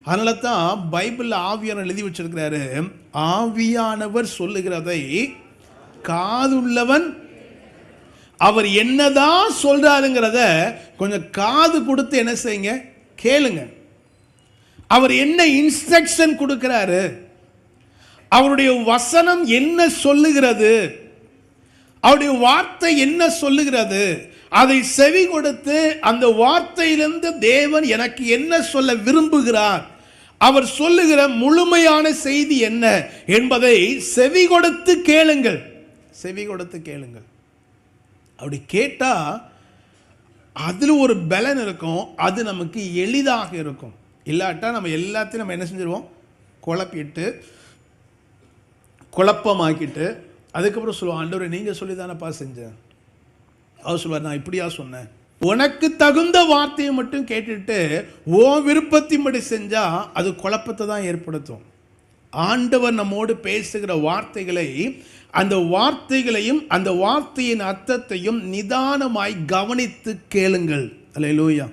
அதனால தான் பைபிளில் ஆவியானவர் எழுதி வச்சிருக்கிறாரு, ஆவியானவர் சொல்லுகிறதை காதுள்ளவன் அவர் என்னதான் சொல்றாருங்கிறத கொஞ்சம் காது கொடுத்து என்ன செய்யுங்க, கேளுங்க. அவர் என்ன இன்ஸ்ட்ரக்ஷன் கொடுக்கிறாரு, அவருடைய வசனம் என்ன சொல்லுகிறது, அவருடைய வார்த்தை என்ன சொல்லுகிறது, அதை செவி கொடுத்து அந்த வார்த்தையிலிருந்து தேவன் எனக்கு என்ன சொல்ல விரும்புகிறார், அவர் சொல்லுகிற முழுமையான செய்தி என்ன என்பதை செவி கொடுத்து கேளுங்கள். செவி கொடுத்து கேளுங்கள். அப்படி கேட்டால் அதில் ஒரு பலன் இருக்கும், அது நமக்கு எளிதாக இருக்கும். இல்லாட்டா நம்ம எல்லாத்தையும் நம்ம என்ன செஞ்சிருவோம், குழப்பிட்டு குழப்பமாக்கிட்டு அதுக்கப்புறம் சொல்லுவோம், ஆண்டவரே நீங்கள் சொல்லி தானேப்பா செஞ்சேன். அவர் சொல்லுவார், நான் இப்படியா சொன்னேன். உனக்கு தகுந்த வார்த்தையை மட்டும் கேட்டுட்டு ஓ விருப்பத்தின்படி செஞ்சால் அது குழப்பத்தை தான் ஏற்படுத்தும். ஆண்டவர் நம்மோடு பேசுகிற வார்த்தைகளை, அந்த வார்த்தைகளையும் அந்த வார்த்தையின் அர்த்தத்தையும் நிதானமாய் கவனித்து கேளுங்கள். அல்லேலூயா.